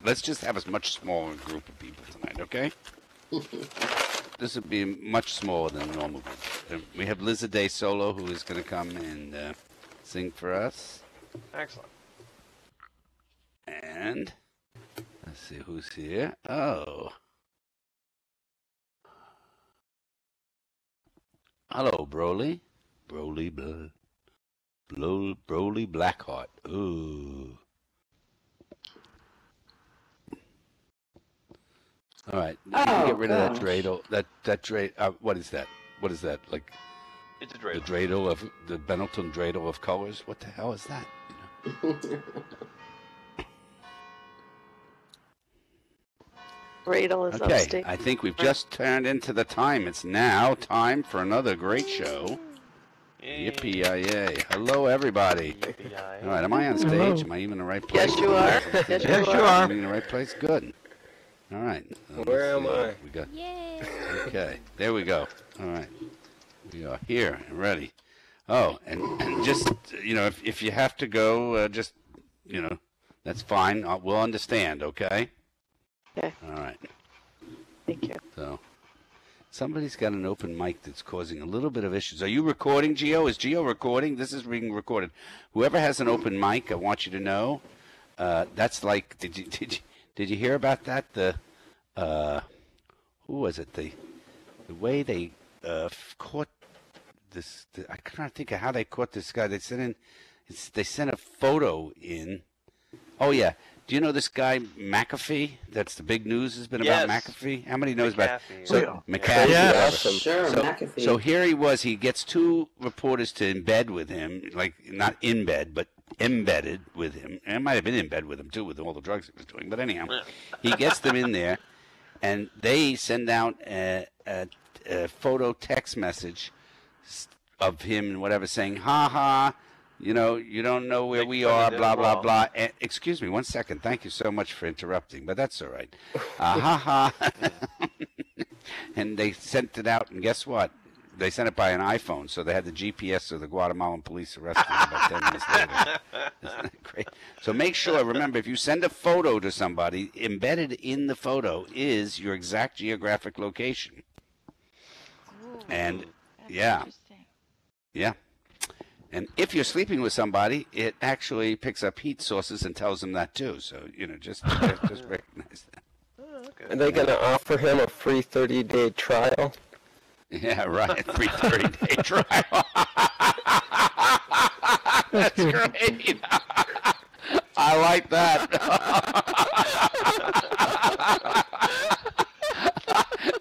let's just have a much smaller group of people tonight, okay? This would be much smaller than a normal group. We have Liz Day Solo, who is going to come and sing for us. Excellent. And let's see who's here. Oh. Hello, Broly. Broly Blackheart. Ooh. All right. Get rid of that dreidel. That dreidel. What is that? What is that? Like? It's a dreidel. The dreidel of the Benetton dreidel of colors. What the hell is that? You know? Dreidel is okay. I think we've just turned into the time. It's now time for another great show. Yippee-yay. Hello, everybody. All right. Am I on stage? Hello. Am I even in the right place? Yes, you are. Yes, you are. Am I in the right place? Good. All right. Where am I? We got. Yay! Okay, there we go. All right, we are here and ready. Oh, and just if you have to go, just that's fine. We'll understand. Okay. Okay. All right. Thank you. So, somebody's got an open mic that's causing a little bit of issues. Are you recording, Gio? Is Gio recording? This is being recorded. Whoever has an open mic, I want you to know. That's like, did you hear about that? Who was it? The way they caught this. I can't think of how they caught this guy. They sent a photo in. Oh yeah. Do you know this guy McAfee? That's the big news has been about McAfee. How many knows about? So McAfee. Yeah. Sure, McAfee. So here he was. He gets two reporters to embed with him, like not in bed, but embedded with him. And it might have been in bed with him too, with all the drugs he was doing. But anyhow, he gets them in there, and they send out a photo text message of him and whatever, saying, "Ha ha, you don't know where we are, blah blah blah." And, excuse me, 1 second. Thank you so much for interrupting, but that's all right. Ha ha. And they sent it out, and guess what? They sent it by an iPhone, so they had the GPS of the Guatemalan police arrested him about 10 minutes later. Isn't that great? So make sure, remember, if you send a photo to somebody, embedded in the photo is your exact geographic location. Ooh, And, that's yeah. interesting. Yeah. And if you're sleeping with somebody, it actually picks up heat sources and tells them that too. So, just recognize that. Oh, okay. Are they going to offer him a free 30-day trial? Yeah, right. Free 30-day trial. That's great. I like that.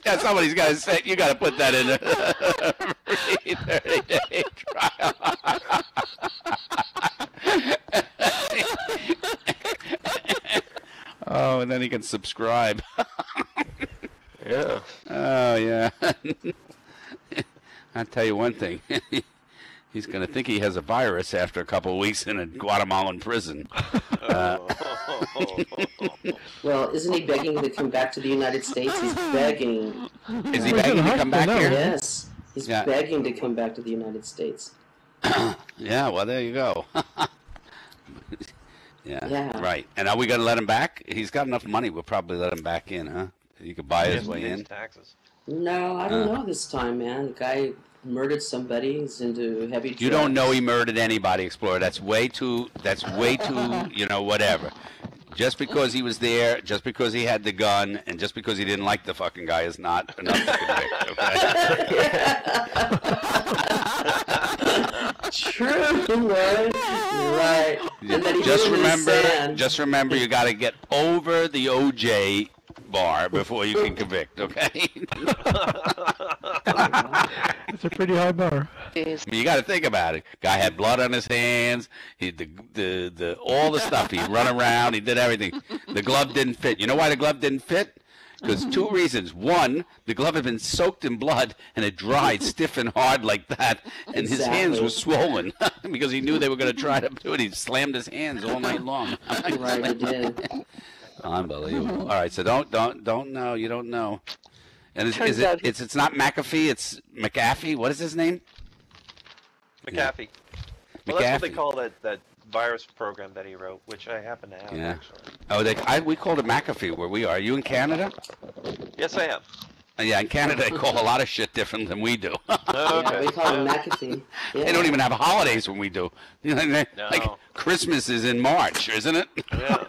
Yeah, somebody's got to say, you got to put that in there. Free 30-day trial. Oh, and then he can subscribe. Yeah. Oh, yeah. I'll tell you one thing. He's going to think he has a virus after a couple of weeks in a Guatemalan prison. Well, isn't he begging to come back to the United States? He's begging. Is he begging to come back here? Yes. He's begging to come back to the United States. Yeah, well, there you go. Yeah. Right. And are we going to let him back? He's got enough money. We'll probably let him back in, huh? You could buy his way in. Taxes. No, I don't know this time, man. The guy murdered somebody. He's into heavy drugs. You don't know he murdered anybody, Explorer. That's way too, whatever. Just because he was there, just because he had the gun, and just because he didn't like the fucking guy is not enough to convict, okay? True, right? Right. And then he Just remember, you got to get over the OJ bar before you can convict, okay? It's a pretty high bar. I mean, you got to think about it. Guy had blood on his hands. He all the stuff. He run around. He did everything. The glove didn't fit. You know why the glove didn't fit? Because two reasons. One, the glove had been soaked in blood and it dried stiff and hard like that, and his hands were swollen because he knew they were going to try to do it. He slammed his hands all night long. Right, he did. Unbelievable. All right, so don't know. You don't know. And it's not McAfee. It's McAfee. What is his name? McAfee. Yeah. Well, that's what McAfee. they call that virus program that he wrote, which I happen to have, Yeah. actually. Oh, we called it McAfee where we are. Are you in Canada? Yes, I am. Yeah, in Canada they call a lot of shit different than we do. Yeah, we call it McAfee. Yeah. They don't even have holidays when we do. You know, No. like Christmas is in March, isn't it? Yeah.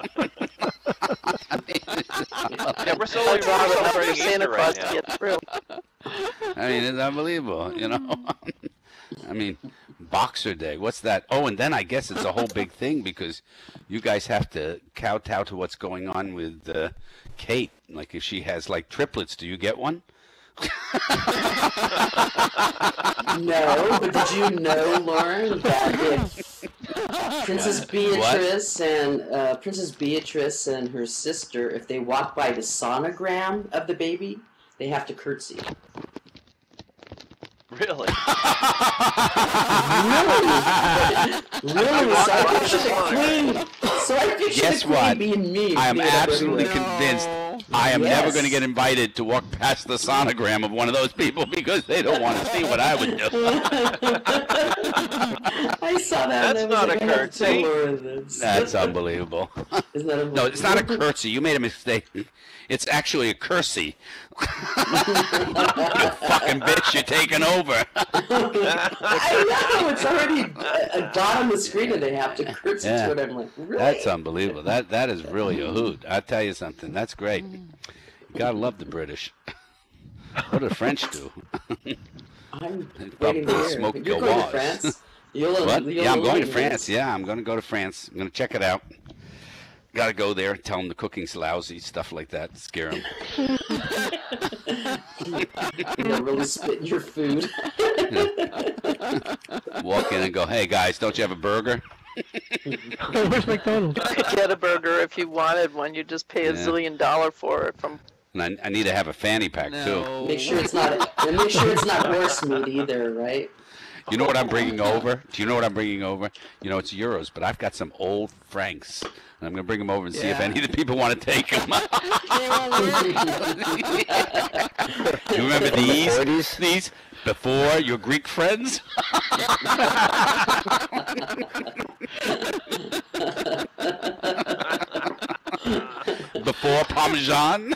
Yeah, we're That's all enough for celebrating Santa Easter Claus right to now. get through. I mean, it's unbelievable, you know. I mean, Boxer Day. What's that? Oh, and then I guess it's a whole big thing because you guys have to kowtow to what's going on with Kate. Like, if she has like triplets, do you get one? No, but did you know, Lauren, that if Princess Beatrice and her sister, if they walk by the sonogram of the baby, they have to curtsy. Really? Really? So I picture the queen. So I picture Guess the queen what? being me. I am being up absolutely everywhere. convinced I am never Yes. going to get invited to walk past the sonogram of one of those people because they don't want to see what I would do. I saw that. That's and I was not like, a I have to curtsy. tell Laura this. That's unbelievable. Isn't that No, it's not a curtsy. You made a mistake. It's actually a cursey. You fucking bitch, you're taking over. I know, it's already a dot on the screen and they have to curtsy Yeah. to it. I'm like, really? That's unbelievable. That is really a hoot. I'll tell you something. That's great. You gotta love the British. What do the French do? I'm Pop waiting to hear. smoke You're going to gauze. France? What? You'll Yeah, I'm going to illuminate. France. Yeah, I'm going to go to France. I'm going to check it out. Got to go there, tell them the cooking's lousy, stuff like that, scare them. You know, really spit in your food. Walk in and go, hey guys, don't you have a burger? Where's McDonald's? You could get a burger if you wanted one. You just pay $1 Yeah. zillion for it from. And I need to have a fanny pack too. Make sure it's not. And make sure it's not horse meat either, right? You know what I'm bringing over? Do you know what I'm bringing over? You know, it's euros, but I've got some old francs. And I'm going to bring them over and see if any of the people want to take them. You remember these? These? Before your Greek friends? Before Parmesan?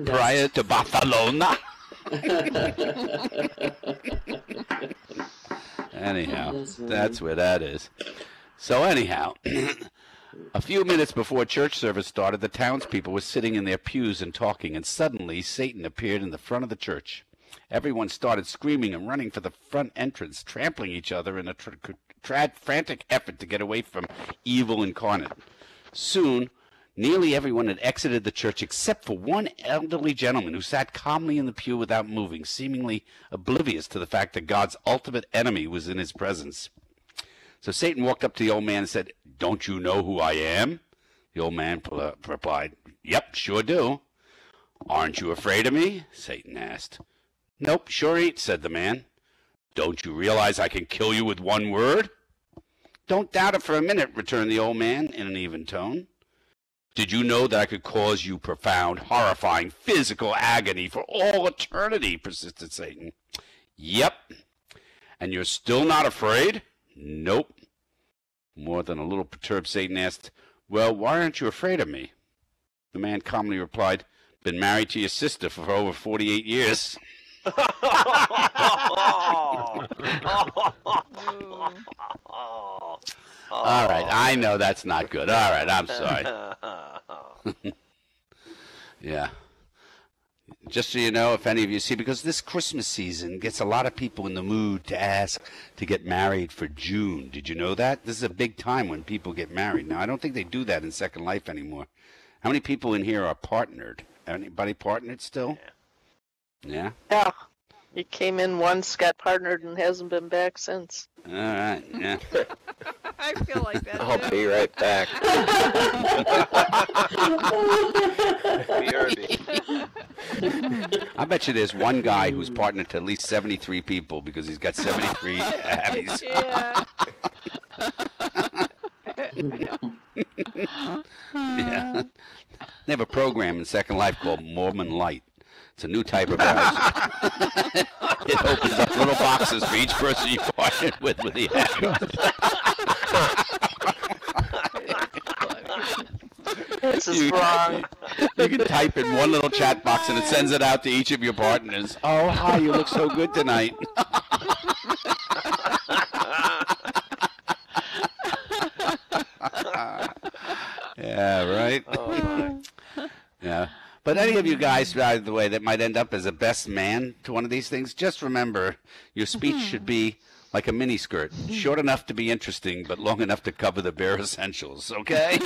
Prior to Barcelona? Anyhow, that's where that is. So anyhow, a few minutes before church service started, the townspeople were sitting in their pews and talking, and suddenly Satan appeared in the front of the church. Everyone started screaming and running for the front entrance, trampling each other in a frantic effort to get away from evil incarnate. Soon, nearly everyone had exited the church except for one elderly gentleman who sat calmly in the pew without moving, seemingly oblivious to the fact that God's ultimate enemy was in his presence. So Satan walked up to the old man and said, "Don't you know who I am?" The old man replied, "Yep, sure do." "Aren't you afraid of me?" Satan asked. "Nope, sure ain't," said the man. "Don't you realize I can kill you with one word?" "Don't doubt it for a minute," returned the old man in an even tone. "Did you know that I could cause you profound, horrifying physical agony for all eternity?" persisted Satan. "Yep." "And you're still not afraid?" "Nope." More than a little perturbed, Satan asked, "Well, why aren't you afraid of me?" The man calmly replied, "Been married to your sister for over 48 years. All right, I know that's not good. All right, I'm sorry. Yeah. Just so you know, if any of you see, because this Christmas season gets a lot of people in the mood to ask to get married for June. Did you know that? This is a big time when people get married. Now, I don't think they do that in Second Life anymore. How many people in here are partnered? Anybody partnered still? Yeah? Yeah. He came in once, got partnered, and hasn't been back since. All right, yeah. I feel like that. I'll too. be right back. I bet you there's one guy who's partnered to at least 73 people because he's got 73 Abbies. Yeah. Yeah. They have a program in Second Life called Mormon Light. It's a new type of browser. It opens up little boxes for each person you partnered with the Abbies. This is wrong. You can type in one little chat box and it sends it out to each of your partners. Oh, hi, you look so good tonight. Yeah, right? Oh, my. Yeah. But any of you guys, by the way, that might end up as a best man to one of these things, just remember your speech should be like a miniskirt, short enough to be interesting, but long enough to cover the bare essentials, okay?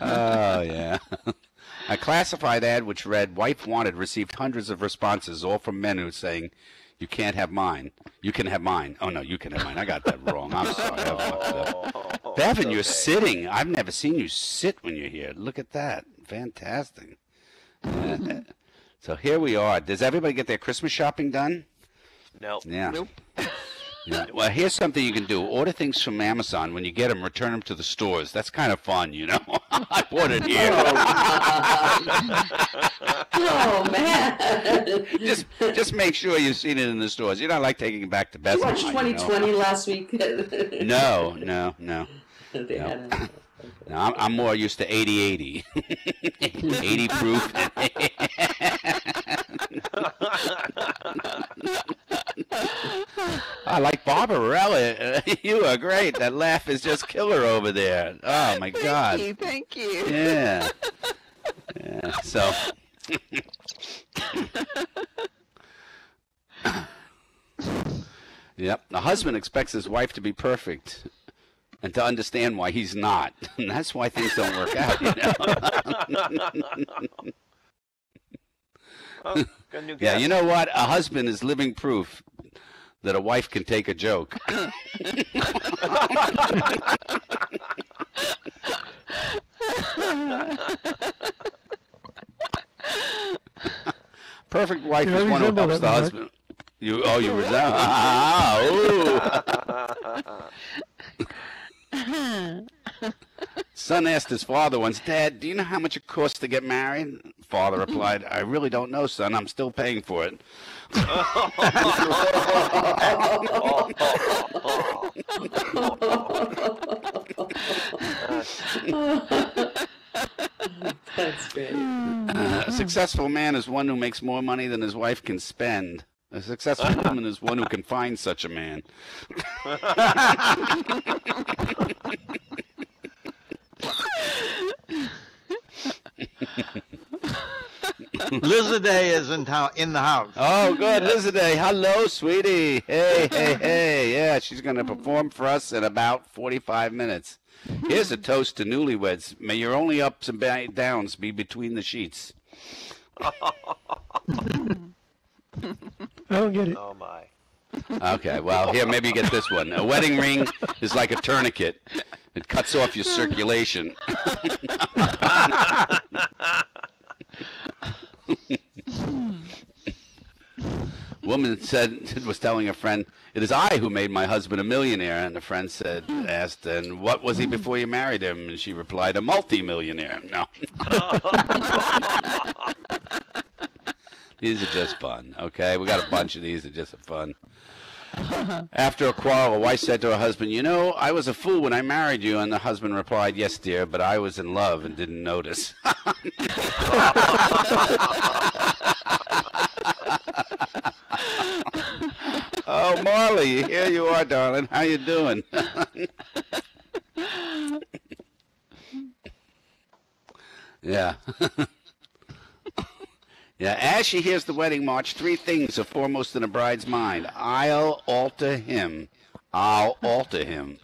Oh, yeah. A classified ad which read, "Wife wanted," received hundreds of responses, all from men who saying, "You can't have mine. You can have mine." Oh, no, you can have mine. I got that wrong. I'm sorry. I fucked up. Bevan, you're sitting. I've never seen you sit when you're here. Look at that. Fantastic. So here we are. Does everybody get their Christmas shopping done? No. Yeah. Nope. Yeah. Well, here's something you can do. Order things from Amazon. When you get them, return them to the stores. That's kind of fun, you know. I bought it here. Oh, man. Just make sure you've seen it in the stores. You don't like taking it back to Best You Buy. watched 2020 last week? No. They had it. No, I'm more used to 80-80. 80 proof. I like Barbarella. You are great. That laugh is just killer over there. Oh, my God. Thank you. Yeah. So. Yep. The husband expects his wife to be perfect and to understand why he's not. And that's why things don't work out, you know? Oh, got a new Yeah, guest. you know what? A husband is living proof that a wife can take a joke. Perfect wife You is one who resemble helps that, the Mark. husband. You resemble. Ooh. Son asked his father once, "Dad, do you know how much it costs to get married?" Father replied, "I really don't know, son. I'm still paying for it." That's great. A successful man is one who makes more money than his wife can spend. A successful woman is one who can find such a man. Lizaday is in the house. Oh, good. Lizaday. Hello, sweetie. Hey. Yeah, she's going to perform for us in about 45 minutes. Here's a toast to newlyweds. May your only ups and downs be between the sheets. I don't get it. Oh, my. Okay, well, here, maybe you get this one. A wedding ring is like a tourniquet. It cuts off your circulation. Woman was telling a friend, "It is I who made my husband a millionaire." And the friend asked, "And what was he before you married him?" And she replied, "A multi-millionaire." No. These are just fun, okay? We got a bunch of these that are just fun. After a quarrel, a wife said to her husband, "You know, I was a fool when I married you." And the husband replied, "Yes, dear, but I was in love and didn't notice." Oh, Marley, here you are, darling. How you doing? Yeah. Yeah, as she hears the wedding march, three things are foremost in a bride's mind. I'll alter him. I'll alter him.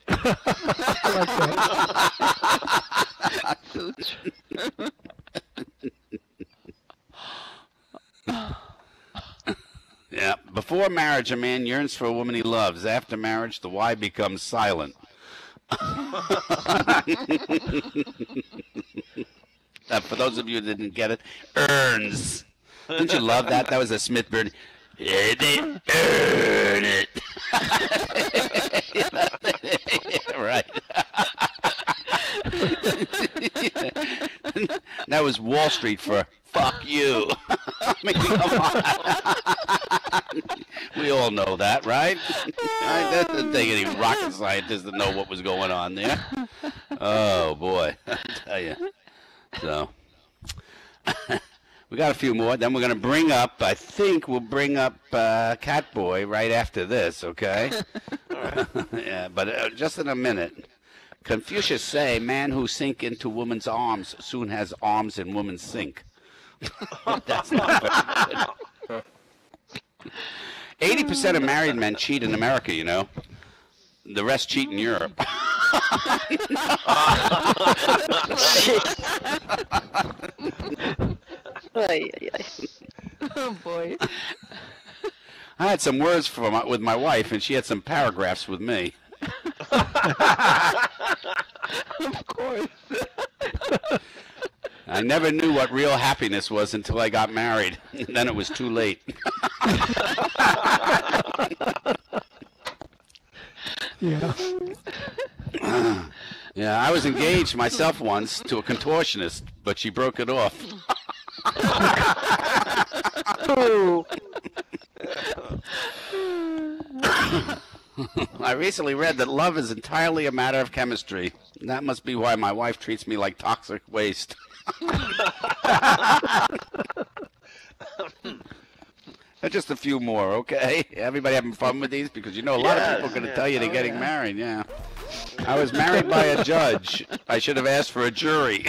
Yeah, before marriage, a man yearns for a woman he loves. After marriage, the why becomes silent. For those of you that didn't get it, earns. Didn't you love that? That was a Smith Bird. Yeah, they earn it. Right. That was Wall Street for fuck you. I mean, come on. We all know that, right? That doesn't take any rocket scientist to know what was going on there. Oh, boy. I tell you. So, we got a few more. Then we're going to bring up, I think we'll bring up CatBoy right after this, okay? Yeah, but just in a minute. Confucius say, man who sink into woman's arms soon has arms in woman's sink. That's not very good. 80% of married men cheat in America, you know. The rest cheat in Europe. Ay, ay, ay. Oh boy. I had some words with my wife, and she had some paragraphs with me. Of course. I never knew what real happiness was until I got married. Then it was too late. Yeah. Yeah, I was engaged myself once to a contortionist, but she broke it off. Ooh. I recently read that love is entirely a matter of chemistry. That must be why my wife treats me like toxic waste. Just a few more, okay? Everybody having fun with these? Because you know a lot of people are going to tell you they're getting married, yeah. I was married by a judge. I should have asked for a jury.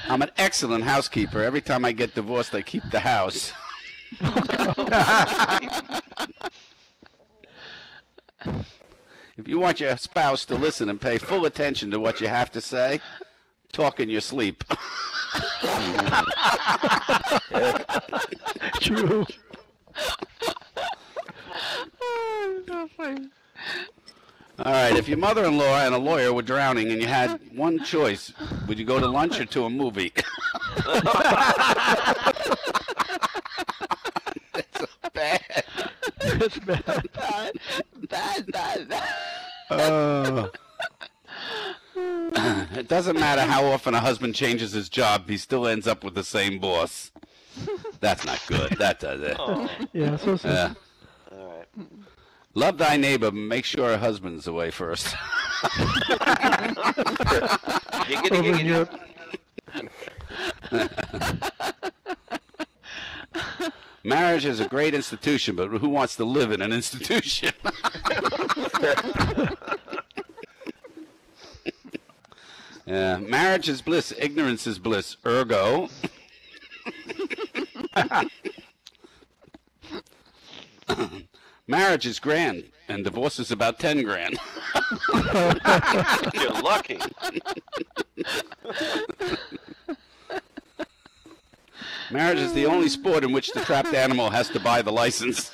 I'm an excellent housekeeper. Every time I get divorced, I keep the house. If you want your spouse to listen and pay full attention to what you have to say, talk in your sleep. True. All right, if your mother-in-law and a lawyer were drowning and you had one choice, would you go to lunch or to a movie? That's bad. That's bad. Bad. It doesn't matter how often a husband changes his job, he still ends up with the same boss. That's not good. That does it. Oh, Yeah, so sad. all right. Love thy neighbor, but make sure her husband's away first. Giggity, Over in giggity. Europe. Marriage is a great institution, but who wants to live in an institution? Yeah, marriage is bliss, ignorance is bliss. Ergo. Marriage is grand, and divorce is about 10 grand. You're lucky. Marriage is the only sport in which the trapped animal has to buy the license.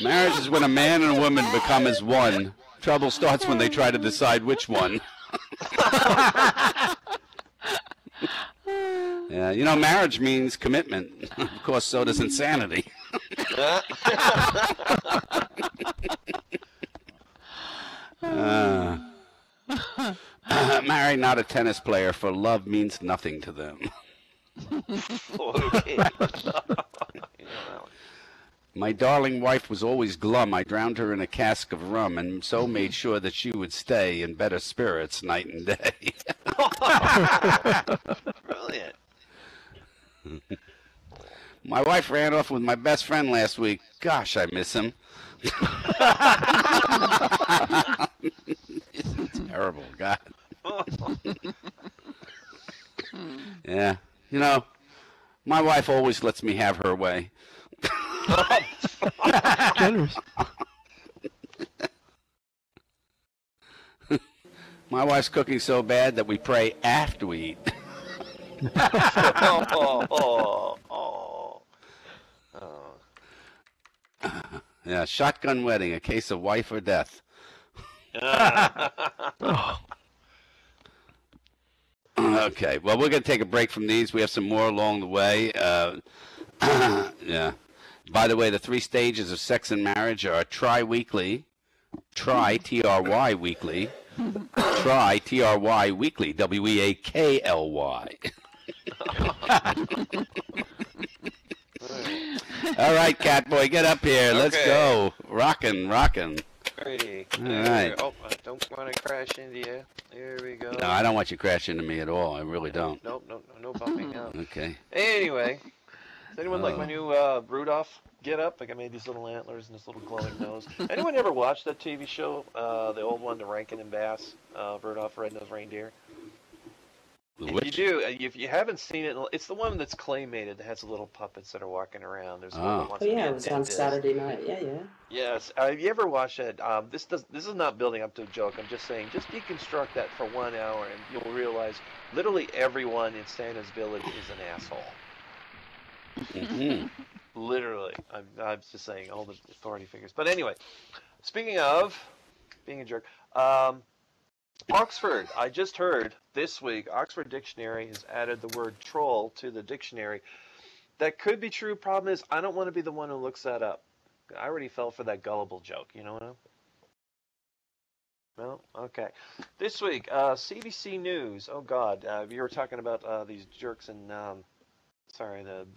Marriage is when a man and a woman become as one. Trouble starts when they try to decide which one. Yeah, you know, marriage means commitment. Of course, so does insanity. Married, not a tennis player, for love means nothing to them. Okay. My darling wife was always glum. I drowned her in a cask of rum and so made sure that she would stay in better spirits night and day. Brilliant. My wife ran off with my best friend last week. Gosh, I miss him. It's terrible, God. Yeah. You know, my wife always lets me have her way. Generous. My wife's cooking so bad that we pray after we eat. Yeah, shotgun wedding, a case of wife or death. Okay. Well, we're going to take a break from these. We have some more along the way. Yeah. By the way, the 3 stages of sex and marriage are tri-weekly, T-R-Y weekly, T-R-Y weekly, W-E-A-K-L-Y. All right, CatBoy, get up here. Let's go. Rockin'. Alrighty. All right. Oh, I don't want to crash into you. There we go. No, I don't want you crashing into me at all. I really don't. Nope, no bumping out. Okay. Anyway, does anyone like my new Rudolph get up? Like I made these little antlers and this little glowing nose. Anyone ever watch that TV show? The old one, the Rankin and Bass, Rudolph Red-Nosed Reindeer? If you do, if you haven't seen it, it's the one that's claymated that has the little puppets that are walking around. There's one that wants to be it was on Saturday night. Yeah. Yes. Have you ever watched that? This is not building up to a joke. I'm just saying, just deconstruct that for 1 hour, and you'll realize literally everyone in Santa's village is an asshole. Literally. I'm just saying all the authority figures. But anyway, speaking of being a jerk, Oxford, I just heard this week, Oxford Dictionary has added the word troll to the dictionary. That could be true. Problem is, I don't want to be the one who looks that up. I already fell for that gullible joke, you know what I mean? No? Okay. This week, CBC News. Oh, God. You were talking about these jerks in, the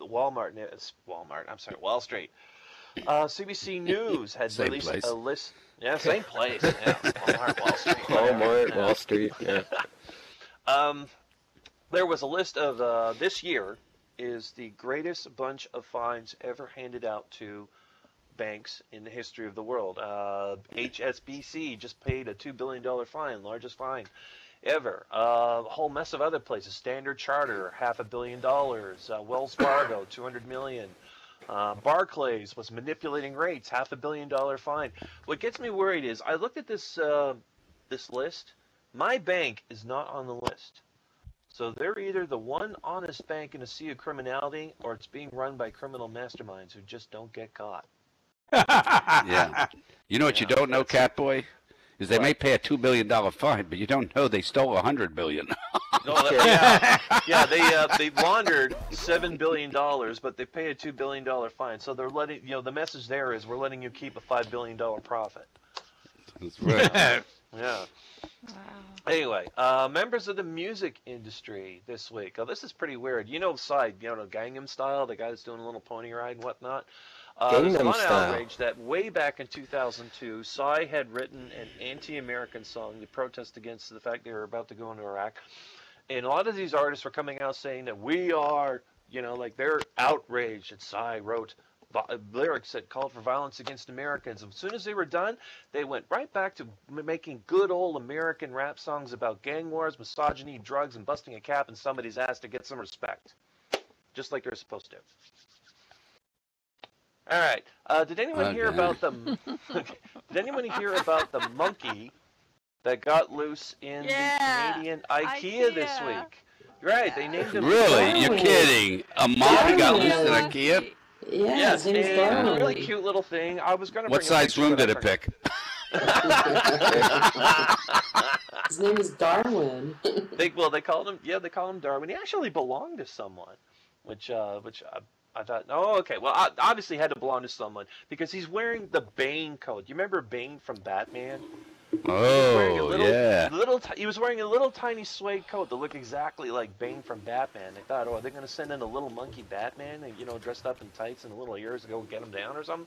Walmart. Wall Street. CBC News had released a list. Yeah, same place. Yeah, Walmart, Wall Street. Walmart, Wall Street, yeah. There was a list of this year is the greatest bunch of fines ever handed out to banks in the history of the world. HSBC just paid a $2 billion fine, largest fine ever. A whole mess of other places. Standard Charter, $500 million. Wells Fargo, $200 million. Barclays was manipulating rates, $500 million fine. What gets me worried is I looked at this this list. My bank is not on the list. So they're either the one honest bank in a sea of criminality, or it's being run by criminal masterminds who just don't get caught. Yeah. You know what you don't know, CatBoy? Is they may pay a $2 billion fine, but you don't know they stole $100 billion. They laundered $7 billion, but they pay a $2 billion fine. So they're letting, the message there is we're letting you keep a $5 billion profit. That's right. Yeah. Wow. Anyway, members of the music industry this week. Oh, this is pretty weird. You know Psy, Gangnam Style, the guy that's doing a little pony ride and whatnot. There's one outrage that way back in 2002, Psy had written an anti-American song to protest against the fact they were about to go into Iraq. And a lot of these artists were coming out saying that we are, they're outraged that Psy wrote lyrics that called for violence against Americans. As soon as they were done, they went right back to making good old American rap songs about gang wars, misogyny, drugs, and busting a cap in somebody's ass to get some respect. Just like they're supposed to. All right. Did anyone hear about the? Did anyone hear about the monkey that got loose in the Canadian IKEA this week? Right. They named him. Really? You're kidding? A monkey got loose in IKEA? Yeah, his name's a Darwin. really cute little thing. I was going to. What size room did it pick? His name is Darwin. They called him. Yeah, they call him Darwin. He actually belonged to someone, which I thought, okay. Well, obviously had to belong to someone because he's wearing the Bane coat. You remember Bane from Batman? Oh, yeah. He was wearing a little tiny suede coat that looked exactly like Bane from Batman. They thought, are they going to send in a little monkey Batman, and, dressed up in tights and little ears to go get him down or something?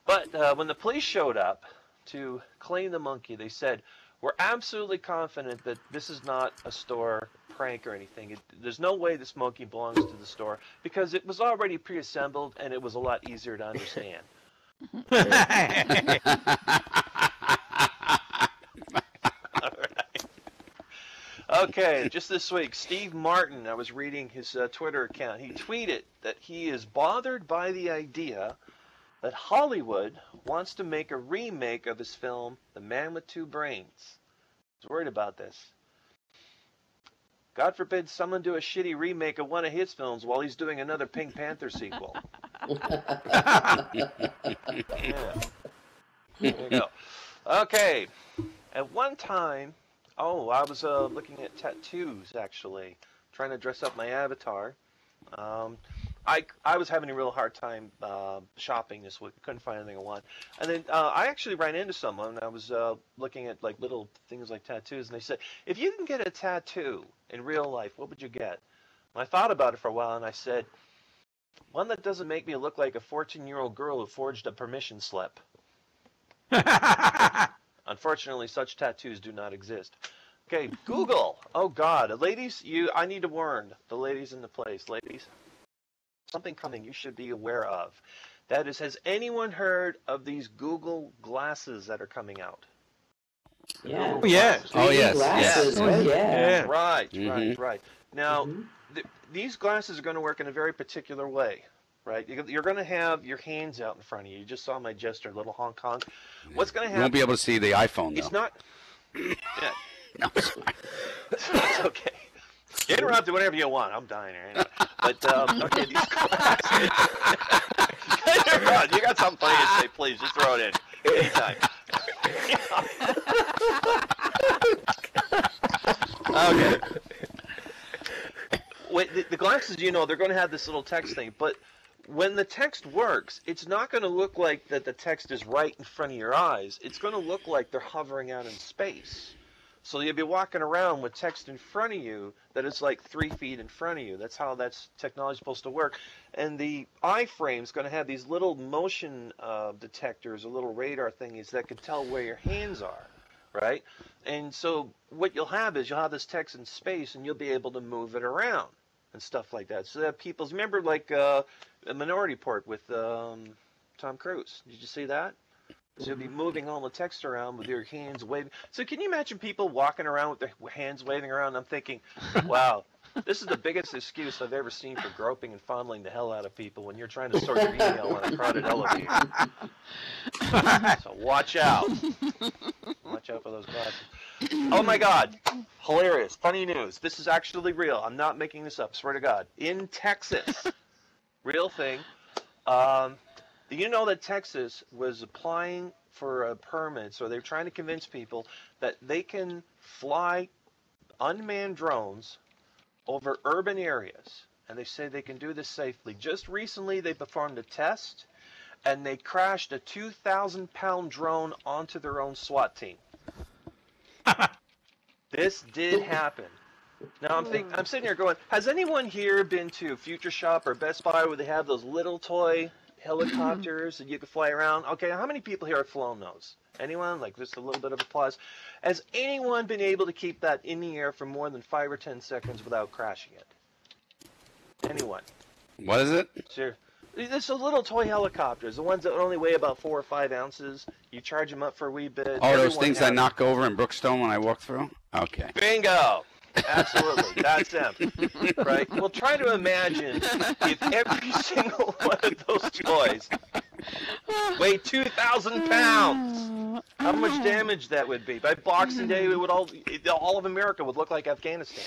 But when the police showed up to claim the monkey, they said, we're absolutely confident that this is not a store prank or anything. There's no way this monkey belongs to the store because it was already pre-assembled and it was a lot easier to understand. All right. Okay, just this week, Steve Martin, I was reading his Twitter account. He tweeted that he is bothered by the idea that Hollywood wants to make a remake of his film, The Man with Two Brains. He's worried about this. God forbid someone do a shitty remake of one of his films while he's doing another Pink Panther sequel. Yeah. There you go. Okay. At one time, Oh, I was looking at tattoos, actually. Trying to dress up my avatar. I was having a real hard time shopping this week. Couldn't find anything I want. And then I actually ran into someone. I was looking at like little things like tattoos, and they said, if you can get a tattoo in real life, what would you get? And I thought about it for a while, and I said, one that doesn't make me look like a 14-year-old girl who forged a permission slip. Unfortunately, such tattoos do not exist. Okay, Google. Oh God, ladies, I need to warn the ladies in the place. Ladies, something coming you should be aware of. That is, has anyone heard of these Google glasses that are coming out? Yeah. Oh, yeah. Oh, yes. Glasses, Yes. right? Yeah. Right, right. Now, these glasses are going to work in a very particular way, right? You're going to have your hands out in front of you. You just saw my gesture, little honk honk. What's going to happen? You won't be able to see the iPhone, though. It's not. Yeah. No, sorry. It's okay. Interrupt it whenever you want. I'm dying here. Anyway. But, okay, these glasses. You got something funny to say, please. Just throw it in. Anytime. Okay. Wait, the glasses, they're going to have this little text thing, but when the text works, it's not going to look like that the text is right in front of your eyes. It's going to look like they're hovering out in space. So you'll be walking around with text in front of you that is like 3 feet in front of you. That's how technology supposed to work. And the iframe is going to have these little motion detectors, or little radar thingies that can tell where your hands are, right? And so what you'll have this text in space, and you'll be able to move it around and stuff like that. So that remember like a Minority Report with Tom Cruise. Did you see that? So you'll be moving all the text around with your hands waving. So can you imagine people walking around with their hands waving around? I'm thinking, wow, this is the biggest excuse I've ever seen for groping and fondling the hell out of people when you're trying to sort your email in a crowded elevator. So watch out. Watch out for those glasses. Oh my God. Hilarious. Funny news. This is actually real. I'm not making this up. Swear to God. In Texas, real thing. You know that Texas was applying for permits, or they're trying to convince people that they can fly unmanned drones over urban areas, and they say they can do this safely. Just recently, they performed a test, and they crashed a 2,000-pound drone onto their own SWAT team. This did happen. Now I'm sitting here going, has anyone here been to Future Shop or Best Buy where they have those little toy helicopters that you can fly around? Okay, how many people here have flown those? Anyone? Like, just a little bit of applause. Has anyone been able to keep that in the air for more than 5 or 10 seconds without crashing it? Anyone? What is it? Sure. There's the little toy helicopters, the ones that only weigh about 4 or 5 ounces. You charge them up for a wee bit. Oh, those things I knock over in Brookstone when I walk through? Okay. Bingo! Absolutely, that's them, right? Well, try to imagine if every single one of those toys weighed 2,000 pounds. How much damage that would be? By Boxing Day, all of America would look like Afghanistan.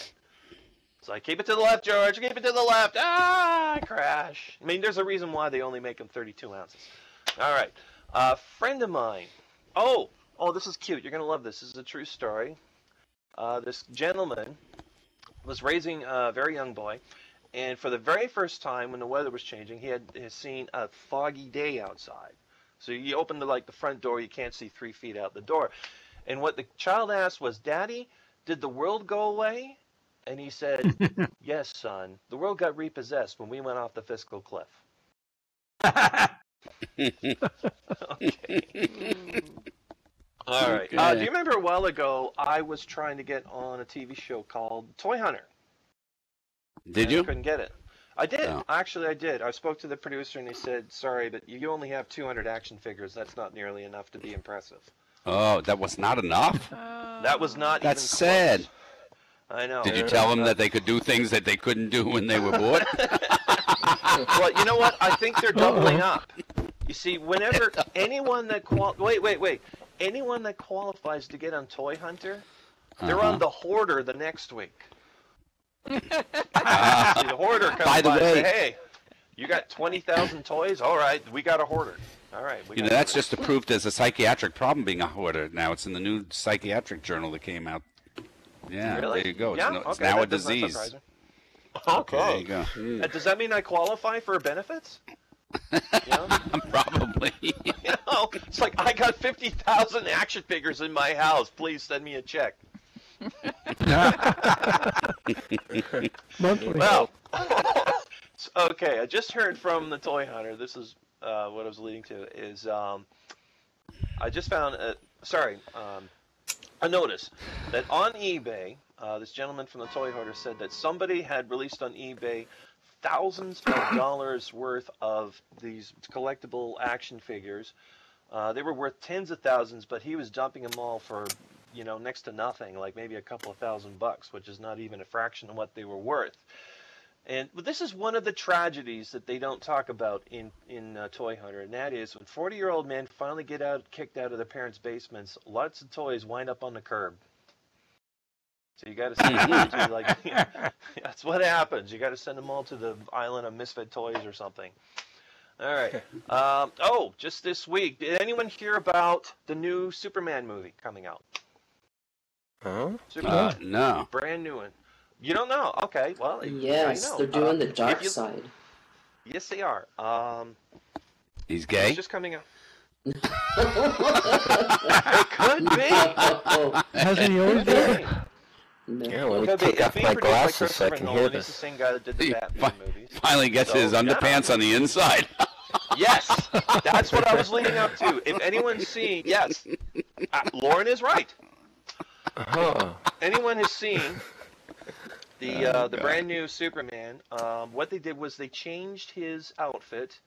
It's like, keep it to the left, George. Keep it to the left. Ah, crash. I mean, there's a reason why they only make them 32 ounces. All right, a friend of mine. Oh, this is cute. You're gonna love this. This is a true story. This gentleman was raising a very young boy, and for the very first time when the weather was changing, he had seen a foggy day outside. So you open the front door, you can't see 3 feet out the door. And what the child asked was, "Daddy, did the world go away?" And he said, "Yes, son. The world got repossessed when we went off the fiscal cliff." Okay. All right. Do you remember a while ago I was trying to get on a TV show called Toy Hunter? Did you? I couldn't get it. I did. Oh. Actually, I did. I spoke to the producer and he said, "Sorry, but you only have 200 action figures. That's not nearly enough to be impressive." Oh, that was not enough? That was not That's even sad. close. I know. Did you tell them that they could do things that they couldn't do when they were bored? Well, you know what? I think they're doubling up. You see, whenever anyone that anyone that qualifies to get on Toy Hunter, they're on the Hoarder the next week. See, the Hoarder comes By the by way, and say, "Hey, you got 20,000 toys? All right, we got a Hoarder. All right." That's just a proof there's a psychiatric problem being a hoarder now. It's in the new psychiatric journal that came out. Yeah, Really? there you go. It's, Yeah? it's Okay, now a that does not disease. surprise me. Okay, there you go. Does that mean I qualify for benefits? Yeah. Probably. It's like I got 50,000 action figures in my house. Please send me a check. Monthly. Well, okay. I just heard from the toy hunter. This is what I was leading to. Is I just found a notice that on eBay, this gentleman from the toy hunter said that somebody had released on eBay thousands of dollars worth of these collectible action figures. They were worth tens of thousands, but he was dumping them all for, next to nothing, like maybe a couple of $1,000, which is not even a fraction of what they were worth. And this is one of the tragedies that they don't talk about in Toy Hunter, and that is when 40-year-old men finally get kicked out of their parents' basements, lots of toys wind up on the curb. So you got to send them all to, that's what happens. You got to send them all to the island of misfit toys or something. All right. Just this week, did anyone hear about the new Superman movie coming out? Huh? Superman, No. brand new one. You don't know? Okay. Well, Yes, I know. they're doing the dark side. Yes, they are. He's gay? It's just coming out. It could be. Oh, Hasn't he always been? no. Yeah, let me Could be. take It's off being my produced by glasses so I Christopher can Nolan. hear He's the this. same guy that did the Batman movies. Finally gets So, his underpants on the inside. Yes, that's what I was leading up to. If anyone's seen, yes, Lauren is right. Anyone has seen the brand new Superman, what they did was they changed his outfit,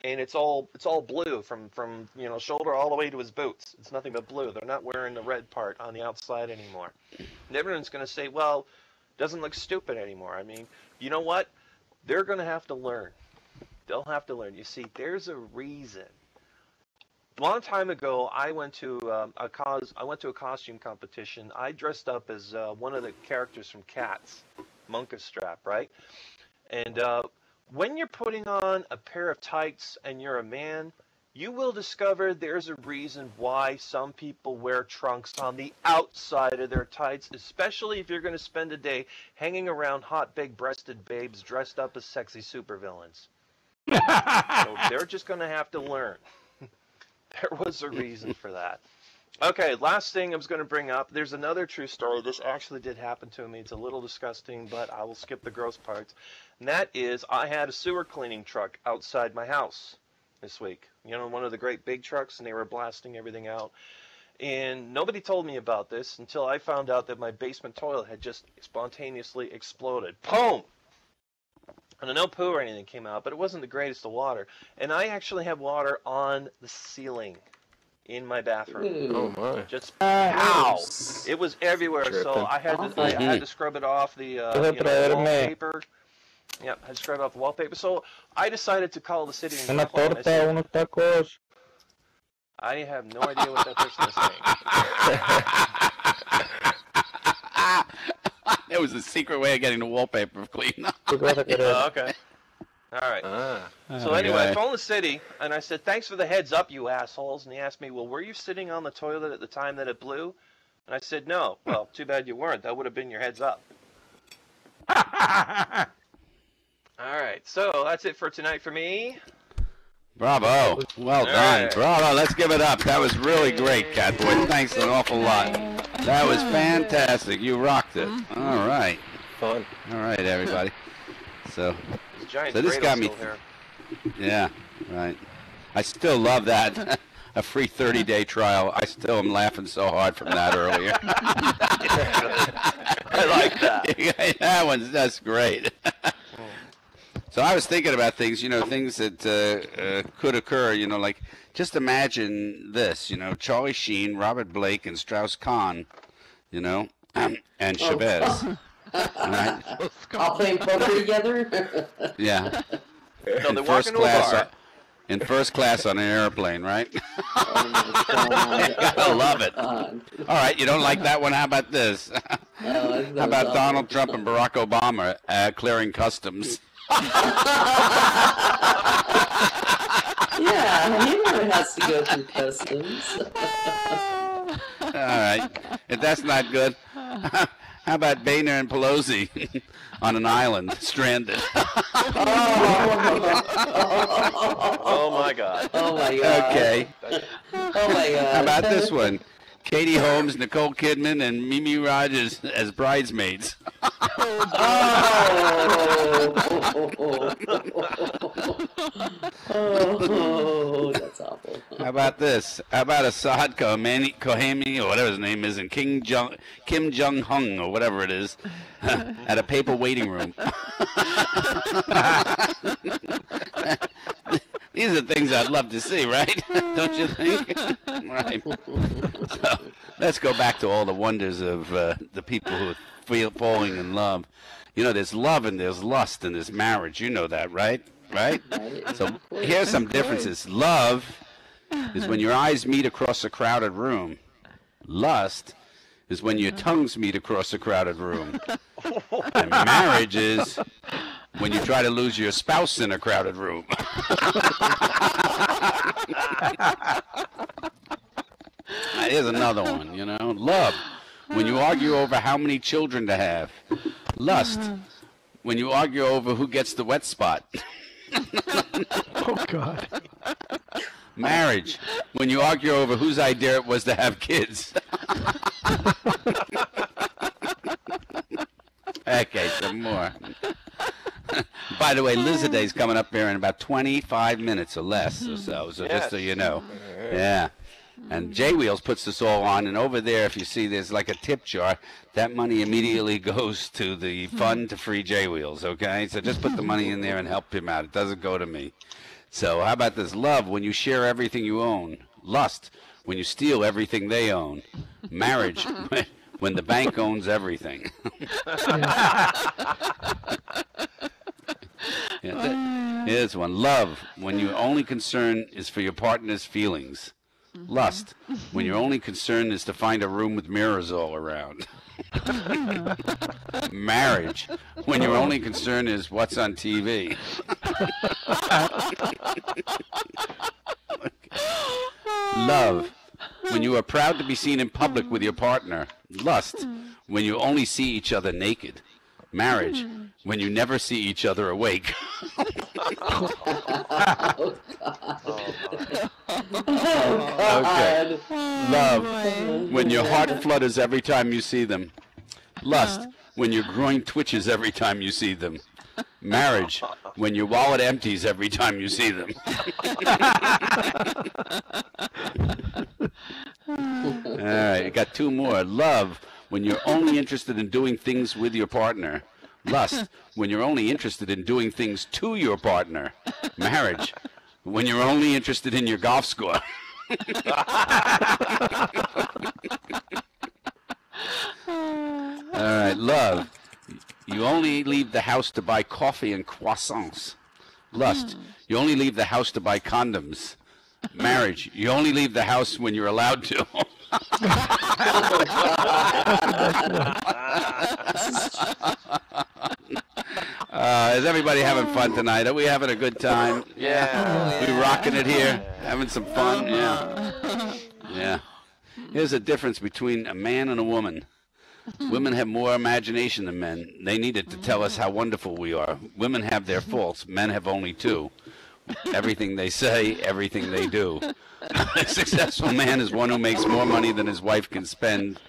and it's all blue from shoulder all the way to his boots. It's nothing but blue. They're not wearing the red part on the outside anymore. And everyone's going to say, well, doesn't look stupid anymore. I mean, you know what? They're going to have to learn. They'll have to learn. You see, there's a reason. A long time ago, I went to a costume competition. I dressed up as one of the characters from Cats, Monka Strap, right? And when you're putting on a pair of tights and you're a man, you will discover there's a reason why some people wear trunks on the outside of their tights, especially if you're going to spend a day hanging around hot, big-breasted babes dressed up as sexy supervillains. So they're just going to have to learn. There was a reason for that. Okay, last thing I was going to bring up. There's another true story. This actually did happen to me. It's a little disgusting, but I will skip the gross parts. And that is, I had a sewer cleaning truck outside my house this week. One of the great big trucks, and they were blasting everything out. And nobody told me about this until I found out that my basement toilet had just spontaneously exploded. Boom! And no poo or anything came out, but it wasn't the greatest of water. And I actually have water on the ceiling in my bathroom. Oh my! Just pow! It was everywhere, so Tripping. I had to scrub it off the wallpaper. Yeah, I had to scrub it off the wallpaper. So I decided to call the city and complain. I said, unos tacos. I have no idea what that person is saying. It was a secret way of getting the wallpaper clean. Okay. All right. So anyway, I phoned the city, and I said, thanks for the heads up, you assholes. And he asked me, well, were you sitting on the toilet at the time that it blew? And I said, no. Well, too bad you weren't. That would have been your heads up. All right. So that's it for tonight for me. Bravo. Well done. right. Bravo. Let's give it up. That was really great, CatBoy. Thanks an awful lot. That was fantastic. You rocked it. All right. Fun. All right, everybody. So Giant this Kratos got me. still here. Yeah, right. I still love that. A free 30-day trial. I still am laughing so hard from that earlier. I like that. That's great. So I was thinking about things, things that could occur, like just imagine this, Charlie Sheen, Robert Blake, and Strauss-Kahn, and Chavez. Right? All playing poker together? Yeah. No, they're walking to a bar. In first class on an airplane, right? Oh my God. I love it. God. All right, you don't like that one? How about this? How about Donald Trump and Barack Obama clearing customs? Yeah, he never has to go through customs. All right. If that's not good, how How about Boehner and Pelosi on an island, stranded? Oh my God. Oh my God. Okay. Oh my God. How about this one? Katie Holmes, Nicole Kidman, and Mimi Rogers as bridesmaids. Oh, that's awful. How about this? How about Assad Kohami, or whatever his name is, and Kim Jong-hung, or whatever it is, at a papal waiting room? These are things I'd love to see, right? Don't you think? Right. So let's go back to all the wonders of the people who feel falling in love. You know, there's love and there's lust and there's marriage. You know that, right? Right? So here's some differences. Love is when your eyes meet across a crowded room. Lust is when your tongues meet across a crowded room. And marriage is when you try to lose your spouse in a crowded room. Here's another one, you know. Love, when you argue over how many children to have. Lust, when you argue over who gets the wet spot. Oh, God. Marriage, when you argue over whose idea it was to have kids. Okay, some more. By the way, Lizard Day's coming up here in about 25 minutes or less or so just so you know. Yeah. And J-Wheels puts this all on, and over there, if you see, there's like a tip jar. That money immediately goes to the fund to free J-Wheels, okay? So just put the money in there and help him out. It doesn't go to me. So how about this? Love, when you share everything you own. Lust, when you steal everything they own. Marriage, when the bank owns everything. Here's one. Love, when your only concern is for your partner's feelings. Lust, when your only concern is to find a room with mirrors all around. Marriage, when your only concern is what's on TV. Love, when you are proud to be seen in public with your partner. Lust, when you only see each other naked. Marriage, when you never see each other awake. Okay. Love, when your heart flutters every time you see them. Lust, when your groin twitches every time you see them. Marriage, when your wallet empties every time you see them. All right, you got two more. Love, when you're only interested in doing things with your partner. Lust, when you're only interested in doing things to your partner. Marriage, when you're only interested in your golf score. All right, love, you only leave the house to buy coffee and croissants. Lust, you only leave the house to buy condoms. Marriage, you only leave the house when you're allowed to. Is everybody having fun tonight? Are we having a good time? Yeah. We rocking it here? Having some fun? Yeah. Yeah. Here's the difference between a man and a woman. Women have more imagination than men. They need it to tell us how wonderful we are. Women have their faults. Men have only two. Everything they say, everything they do. A successful man is one who makes more money than his wife can spend.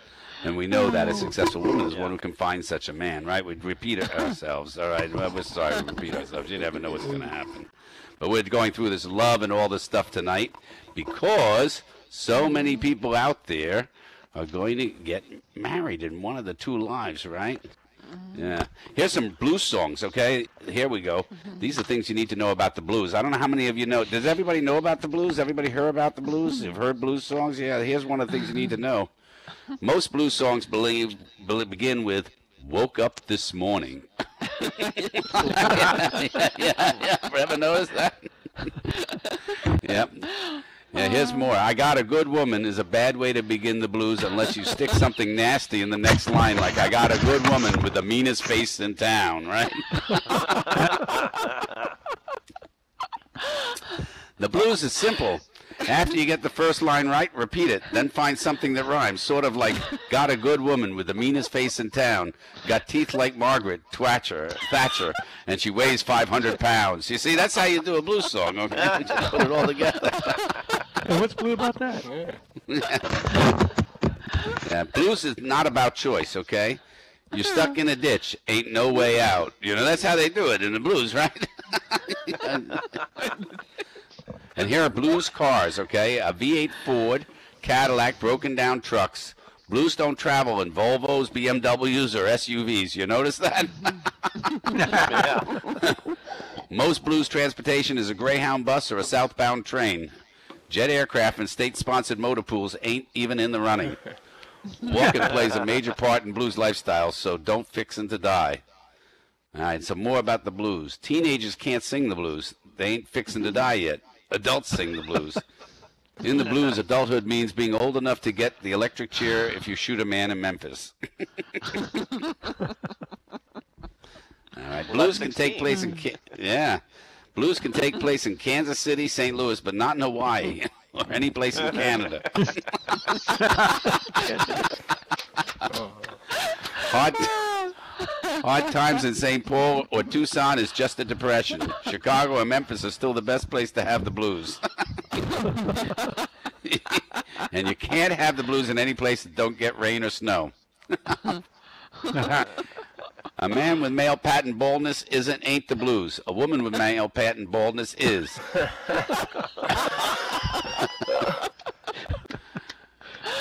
And we know that a successful woman is one who can find such a man, right? We'd repeat it ourselves. All right, well, we're sorry we repeat ourselves. You never know what's going to happen. But we're going through this love and all this stuff tonight because so many people out there are going to get married in one of the two lives, right? Yeah. Here's some blues songs, okay? Here we go. These are things you need to know about the blues. I don't know how many of you know. Does everybody know about the blues? Everybody heard about the blues? You've heard blues songs? Yeah, here's one of the things you need to know. Most blues songs begin with, woke up this morning. Yeah. Ever noticed that? Yep. Yeah, here's more. I got a good woman is a bad way to begin the blues unless you stick something nasty in the next line, like I got a good woman with the meanest face in town, right? The blues is simple. After you get the first line right, repeat it. Then find something that rhymes. Sort of like, got a good woman with the meanest face in town. Got teeth like Margaret Thatcher, and she weighs 500 pounds. You see, that's how you do a blues song, okay? Just put it all together. And what's blue about that? Yeah, blues is not about choice, okay? You're stuck in a ditch, ain't no way out. You know, that's how they do it in the blues, right? And here are blues cars, okay? A V8 Ford, Cadillac, broken down trucks. Blues don't travel in Volvos, BMWs, or SUVs. You notice that? Yeah. Most blues transportation is a Greyhound bus or a southbound train. Jet aircraft and state-sponsored motor pools ain't even in the running. Walking plays a major part in blues lifestyle, so don't fixin' to die. All right, some more about the blues. Teenagers can't sing the blues. They ain't fixin' to die yet. Adults sing the blues. In the blues, adulthood means being old enough to get the electric chair if you shoot a man in Memphis. All right, blues can take place in blues can take place in Kansas City, St. Louis, but not in Hawaii or any place in Canada. Hard times in St. Paul or Tucson is just a depression. Chicago and Memphis are still the best place to have the blues. And you can't have the blues in any place that don't get rain or snow. A man with male pattern baldness ain't the blues. A woman with male pattern baldness is.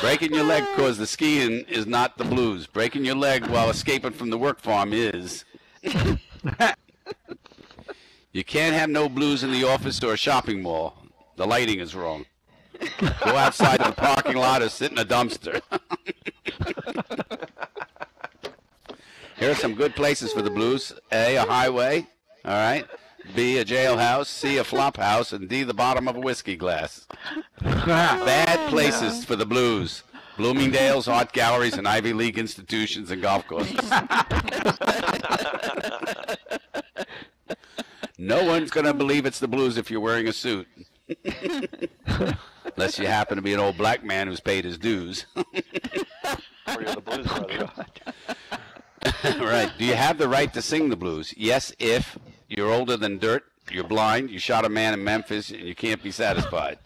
Breaking your leg cause the skiing is not the blues. Breaking your leg while escaping from the work farm is. You can't have no blues in the office or a shopping mall. The lighting is wrong. Go outside in the parking lot or sit in a dumpster. Here are some good places for the blues. A highway, all right. B, a jailhouse. C, a flop house. And D, the bottom of a whiskey glass. Bad places for the blues. Bloomingdale's, art galleries, and Ivy League institutions and golf courses. No one's going to believe it's the blues if you're wearing a suit. Unless you happen to be an old black man who's paid his dues. Or you're the Blues Brothers. Right. Do you have the right to sing the blues? Yes, if you're older than dirt, you're blind, you shot a man in Memphis, and you can't be satisfied.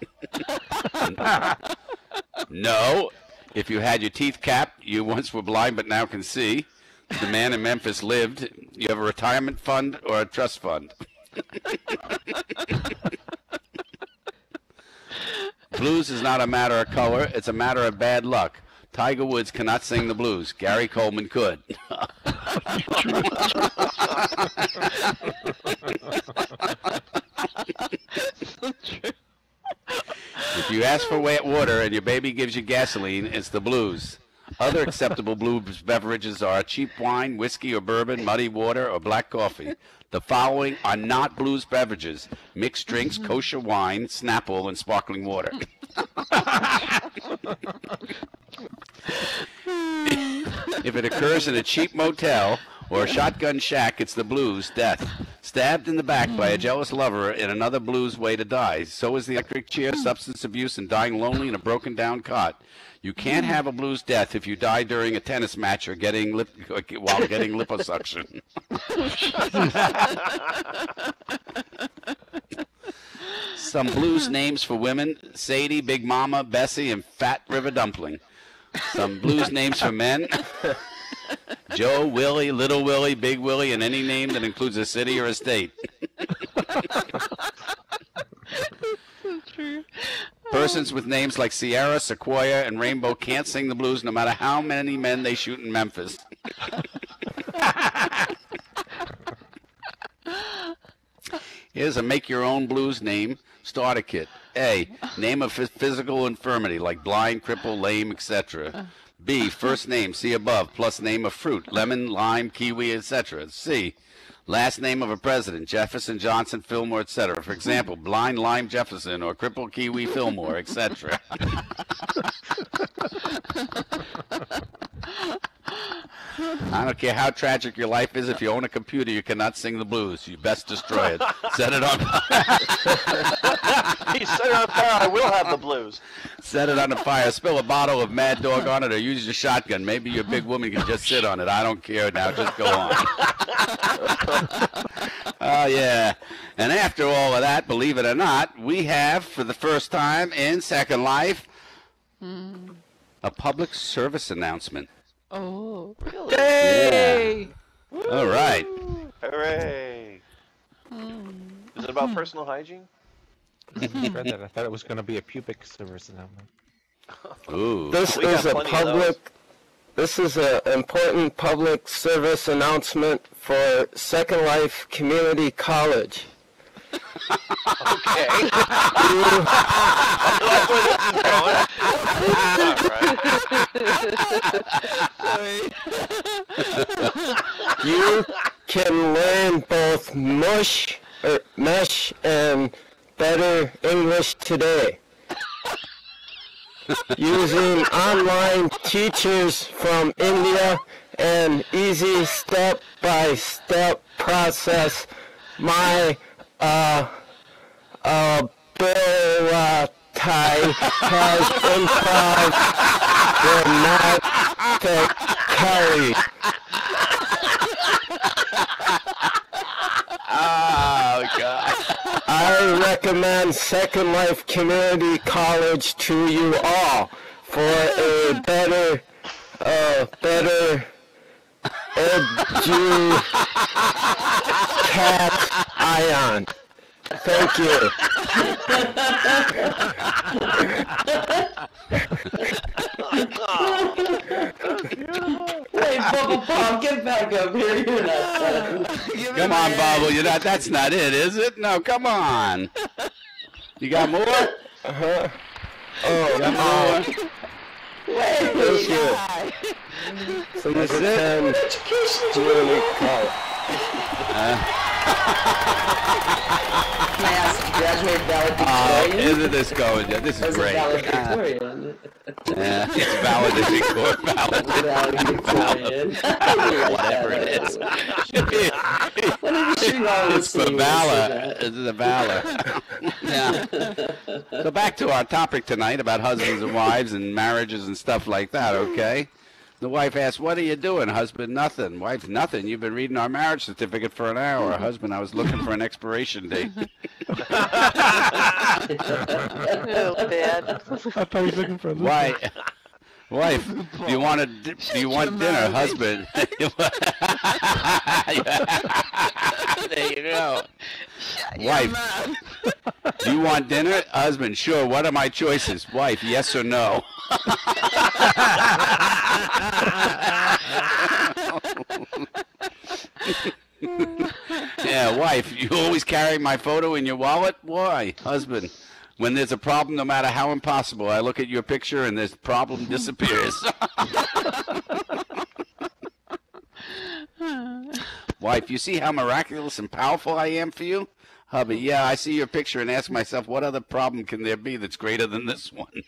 No. If you had your teeth capped, you once were blind but now can see. The man in Memphis lived. You have a retirement fund or a trust fund. Blues is not a matter of color. It's a matter of bad luck. Tiger Woods cannot sing the blues. Gary Coleman could. If you ask for wet water and your baby gives you gasoline, it's the blues. Other acceptable blues beverages are cheap wine, whiskey or bourbon, muddy water, or black coffee. The following are not blues beverages: mixed drinks, kosher wine, Snapple, and sparkling water. If it occurs in a cheap motel or a shotgun shack, it's the blues. Death. Stabbed in the back by a jealous lover in another blues way to die. So is the electric chair, substance abuse, and dying lonely in a broken down cot. You can't have a blues death if you die during a tennis match or while getting liposuction. Some blues names for women: Sadie, Big Mama, Bessie, and Fat River Dumpling. Some blues names for men: Joe, Willie, Little Willie, Big Willie, and any name that includes a city or a state. Persons with names like Sierra, Sequoia, and Rainbow can't sing the blues no matter how many men they shoot in Memphis. Here's a make-your-own blues name starter kit. A, name of physical infirmity like blind, cripple, lame, etc. B, first name, see above, plus name of fruit, lemon, lime, kiwi, etc. C, last name of a president, Jefferson, Johnson, Fillmore, etc. For example, blind Lime Jefferson or cripple Kiwi Fillmore, etc. I don't care how tragic your life is. If you own a computer, you cannot sing the blues. You best destroy it. Set it on fire. He set it on fire. I will have the blues. Set it on the fire. Spill a bottle of Mad Dog on it, or use your shotgun. Maybe your big woman can just sit on it. I don't care now. Just go on. Oh, yeah. And after all of that, believe it or not, we have, for the first time in Second Life, a public service announcement. Oh, really? Yay! Yeah. All right. Hooray! Is it about personal hygiene? I read that. I thought it was going to be a pubic service announcement. Ooh. This is an important public service announcement for Second Life Community College. Okay. You can learn both mesh and better English today. Using online teachers from India and easy step-by-step process, my ability has improved dramatically. Oh, God. I recommend Second Life Community College to you all for a better cat ion. Thank you. Wait, Bubblepop, get back up here. You're not done. Come on, Bubble. You're not. That's not it, is it? No, come on. You got more? Uh-huh. You got more? Wait, Thank you. So you That's it? attend community college. Can I ask, graduate valedictorian? Isn't this going? This is That's great. a valedictorian. Yeah, it's valedictorian. Valedictorian. Whatever it is. It's for valor. It's the valor. Yeah. So back to our topic tonight about husbands and wives and marriages and stuff like that, okay? The wife asks, "What are you doing?" Husband, "Nothing." Wife, "Nothing. You've been reading our marriage certificate for an hour." Husband, "I was looking for an expiration date." Oh, bad. I thought he was looking for a loop. Why? Wife, do you want dinner? Husband. There you go. Wife, do you want dinner? Husband, sure. What are my choices? Wife, yes or no? Yeah, wife, you always carry my photo in your wallet? Why? Husband, when there's a problem, no matter how impossible, I look at your picture and this problem disappears. Wife, you see how miraculous and powerful I am for you? Hubby, yeah, I see your picture and ask myself, what other problem can there be that's greater than this one?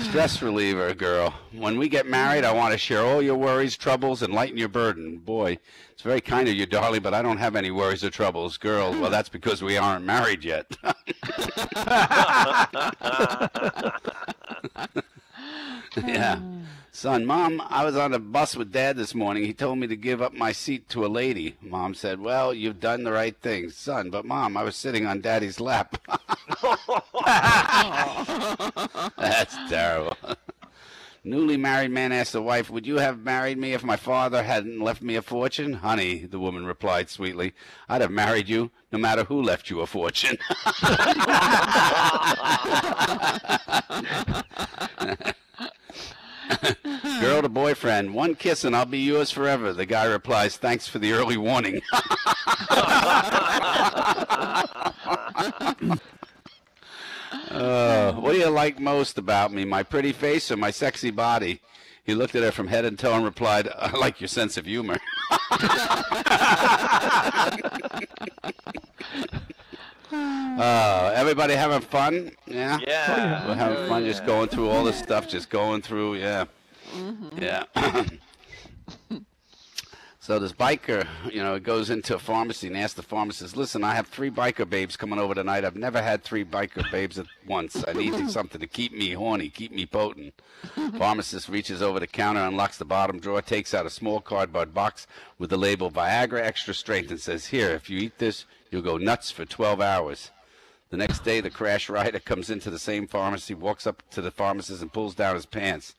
Stress reliever, girl. When we get married, I want to share all your worries, troubles, and lighten your burden. Boy, it's very kind of you, darling, but I don't have any worries or troubles. Girl, well, that's because we aren't married yet. Yeah. Son, Mom, I was on a bus with Dad this morning. He told me to give up my seat to a lady. Mom said, well, you've done the right thing. Son, but Mom, I was sitting on Daddy's lap. That's terrible. Newly married man asked the wife, would you have married me if my father hadn't left me a fortune? Honey, the woman replied sweetly, I'd have married you no matter who left you a fortune. Girl to boyfriend, one kiss and I'll be yours forever. The guy replies, thanks for the early warning. What do you like most about me, my pretty face or my sexy body? He looked at her from head and toe and replied, I like your sense of humor. Everybody having fun? Yeah. Yeah. We're having fun just going through all this stuff, just going through, yeah. Yeah. So this biker, goes into a pharmacy and asks the pharmacist, listen, I have 3 biker babes coming over tonight. I've never had 3 biker babes at once. I need something to keep me horny, keep me potent. Pharmacist reaches over the counter, unlocks the bottom drawer, takes out a small cardboard box with the label Viagra Extra Strength and says, here, if you eat this, you'll go nuts for 12 hours. The next day, the crash rider comes into the same pharmacy, walks up to the pharmacist and pulls down his pants.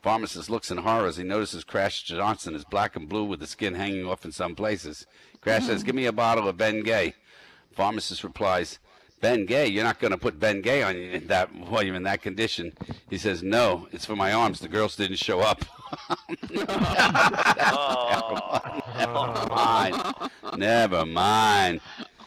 Pharmacist looks in horror as he notices Crash Johnson is black and blue with the skin hanging off in some places. Crash says, give me a bottle of Ben Gay. Pharmacist replies, Ben Gay? You're not going to put Ben Gay on you while you're in that condition. He says, no, it's for my arms. The girls didn't show up. Never mind.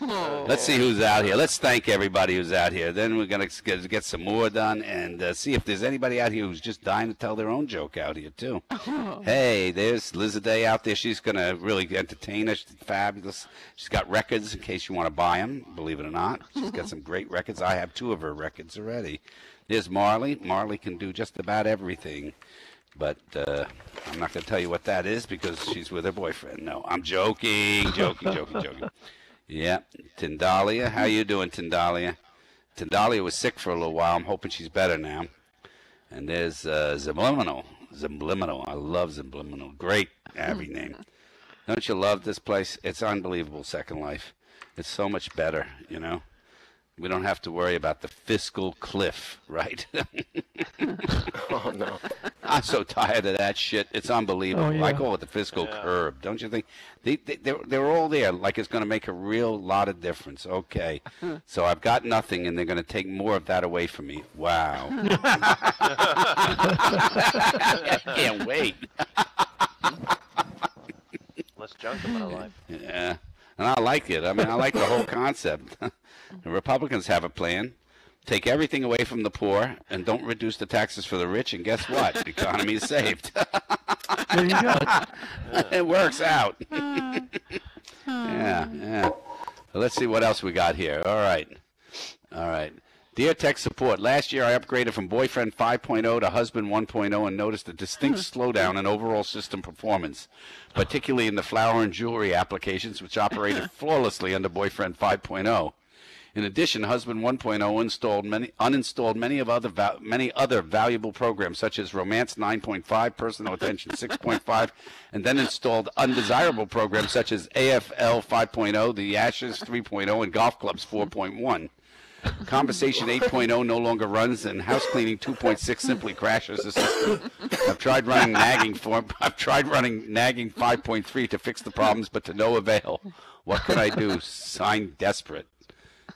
Let's see who's out here. Let's thank everybody who's out here. Then we're going to get some more done and see if there's anybody out here who's just dying to tell their own joke out here, too. Hey, there's Lizaday out there. She's going to really entertain us. She's fabulous. She's got records in case you want to buy them, believe it or not. She's got some great records. I have 2 of her records already. There's Marley. Marley can do just about everything. But I'm not going to tell you what that is because she's with her boyfriend. No, I'm joking. Yeah, Tindalia. How you doing, Tindalia? Tindalia was sick for a little while. I'm hoping she's better now. And there's Zimbliminal. I love Zimbliminal. Great Abby name. Don't you love this place? It's unbelievable, Second Life. It's so much better, We don't have to worry about the fiscal cliff, right? Oh, no. I'm so tired of that shit. It's unbelievable. Oh, yeah. I call it the fiscal curb. Don't you think? They're all there like it's going to make a real lot of difference. Okay. So I've got nothing, and they're going to take more of that away from me. Wow. I can't wait. Less junk in my life. Yeah. And I like it. I mean, I like the whole concept. The Republicans have a plan. Take everything away from the poor and don't reduce the taxes for the rich, and guess what? The economy is saved. There you go. It works out. Yeah. So let's see what else we got here. All right. Dear Tech Support, last year I upgraded from Boyfriend 5.0 to Husband 1.0 and noticed a distinct slowdown in overall system performance, particularly in the flower and jewelry applications, which operated flawlessly under Boyfriend 5.0. In addition, Husband 1.0 uninstalled many other valuable programs such as Romance 9.5, Personal Attention 6.5, and then installed undesirable programs such as AFL 5.0, The Ashes 3.0, and Golf Clubs 4.1. Conversation 8.0 no longer runs, and House Cleaning 2.6 simply crashes the system. I've tried running Nagging 5.3 to fix the problems, but to no avail. What could I do? Signed, Desperate.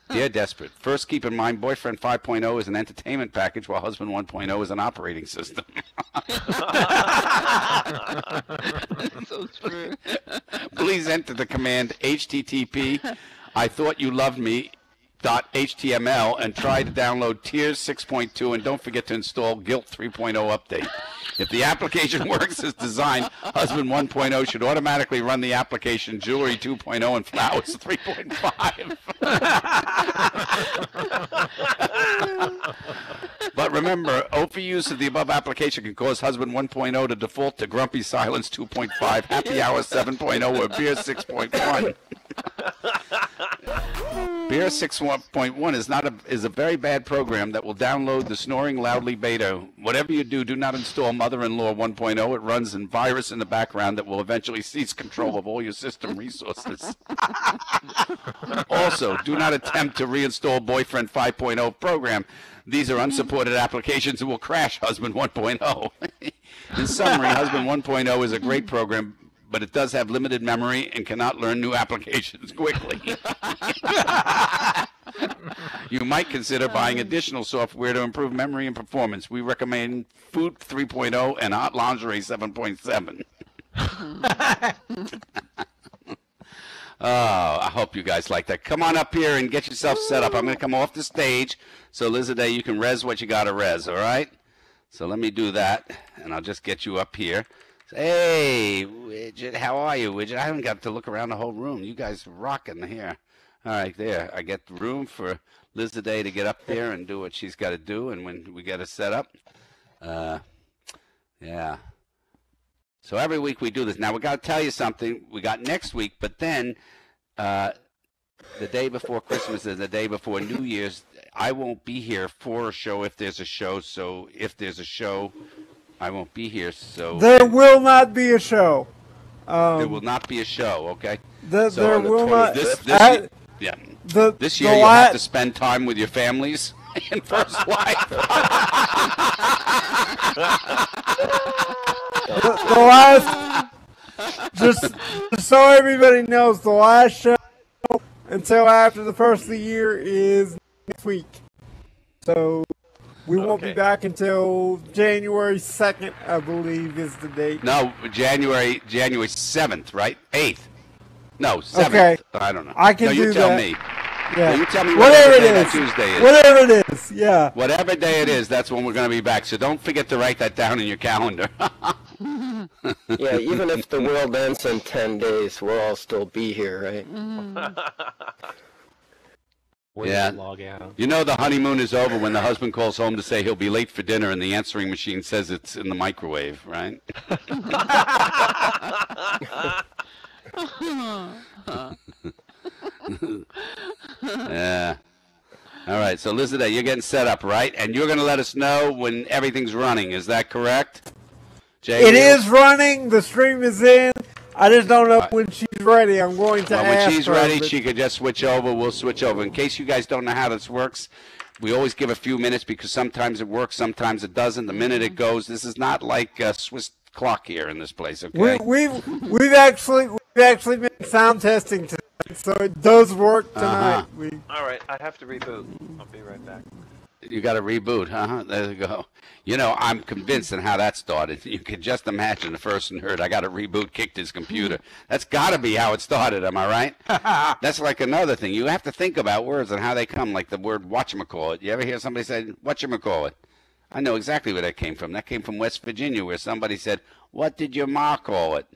Dear Desperate, first keep in mind Boyfriend 5.0 is an entertainment package while Husband 1.0 is an operating system. So true. Please enter the command HTTP I thought you loved me .html and try to download Tears 6.2 and don't forget to install Guilt 3.0 update. If the application works as designed, Husband 1.0 should automatically run the application Jewelry 2.0 and Flowers 3.5. But remember, overuse of the above application can cause Husband 1.0 to default to Grumpy Silence 2.5, Happy Hour 7.0, or Beer 6.1. Beer 6.1 is a very bad program that will download the Snoring Loudly beta. Whatever you do, do not install Mother-in-Law 1.0. It runs a virus in the background that will eventually seize control of all your system resources. Also, do not attempt to reinstall Boyfriend 5.0 program. These are unsupported applications that will crash Husband 1.0. In summary, Husband 1.0 is a great program, but it does have limited memory and cannot learn new applications quickly. You might consider buying additional software to improve memory and performance. We recommend Food 3.0 and Hot Lingerie 7.7. Oh, I hope you guys like that. Come on up here and get yourself set up. I'm going to come off the stage, so Lizaday, you can res what you got to res, all right? So let me do that, and I'll just get you up here. Hey, Widget, how are you, Widget? I haven't got to look around the whole room. You guys are rocking here. All right, there. I get room for Liz today to get up there and do what she's got to do, and when we get it set up, yeah. So every week we do this. Now we got to tell you something. We got next week, but then the day before Christmas and the day before New Year's, I won't be here for a show if there's a show. So if there's a show, I won't be here. So there will not be a show. There will not be a show. Okay. There will not. This year you'll have to spend time with your families in First Life. The last, just so everybody knows, the last show until after the first of the year is next week. So we won't be back until January 2nd, I believe, is the date. No, January 7th, right? 8th. No, 7th. Okay. I don't know. I can you do tell that. me. Yeah. Well, you tell me whatever day it is. That Tuesday is. Whatever it is, yeah. Whatever day it is, that's when we're going to be back. So don't forget to write that down in your calendar. Yeah, even if the world ends in 10 days, we'll all still be here, right? Yeah. Log out. You know the honeymoon is over when the husband calls home to say he'll be late for dinner and the answering machine says it's in the microwave, right? Yeah. All right, so listen to that. You're getting set up, right? And you're going to let us know when everything's running. Is that correct? Jay, it is running. The stream is in. I just don't know when she's ready. I'm going to ask when she's her, ready, but... she could just switch over. We'll switch over. In case you guys don't know how this works, we always give a few minutes because sometimes it works, sometimes it doesn't. The minute it goes, this is not like a Swiss clock here in this place, okay? We've actually been sound testing tonight, so it does work tonight. All right, I have to reboot. I'll be right back. You got to reboot, huh? There you go. You know, I'm convinced in how that started. You can just imagine the person heard, I got to reboot, kicked his computer. That's got to be how it started, am I right? That's like another thing. You have to think about words and how they come, like the word whatchamacallit. You ever hear somebody say, whatchamacallit? I know exactly where that came from. That came from West Virginia, where somebody said, what did your ma call it?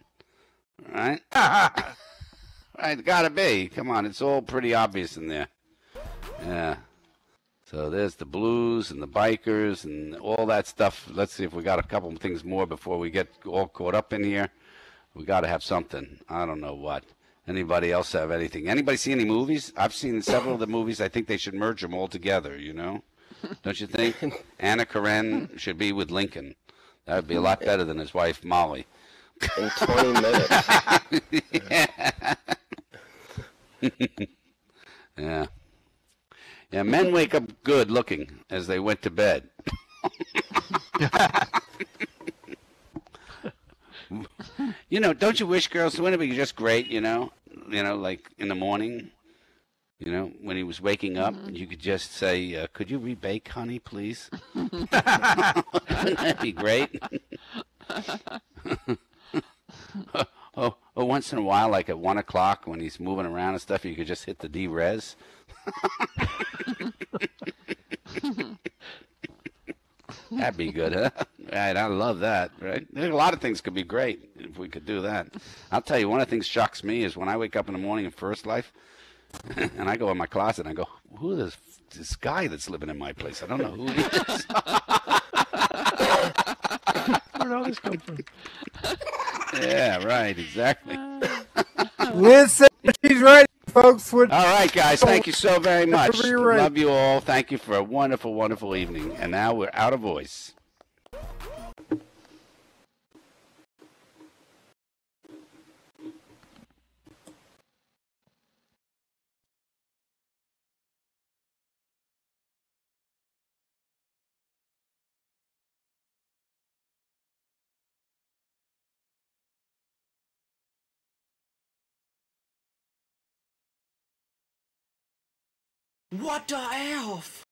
Right? Right, got to be. Come on, it's all pretty obvious in there. Yeah. So there's the blues and the bikers and all that stuff. Let's see if we got a couple of things more before we get all caught up in here. We got to have something. I don't know what. Anybody else have anything? Anybody see any movies? I've seen several of the movies. I think they should merge them all together, you know? Don't you think? Anna Karen should be with Lincoln. That would be a lot better than his wife, Molly. In 20 minutes. Yeah. Yeah, men wake up good looking as they went to bed. You know, don't you wish girls, wouldn't it be just great, you know, like in the morning, you know, when he was waking up, you could just say, could you rebake, honey, please? Wouldn't that be great? Or once in a while, like at 1 o'clock when he's moving around and stuff, you could just hit the D-res. That'd be good, huh? Right, I love that, right? There's a lot of things could be great if we could do that. I'll tell you, one of the things shocks me is when I wake up in the morning in First Life, and I go in my closet and I go, who is this guy that's living in my place? I don't know who he is. Where did all this come from? Yeah, right, exactly. Liz said she's ready, folks. All right, guys, thank you so very much. Love you all. Thank you for a wonderful, wonderful evening. And now we're out of voice. What the elf?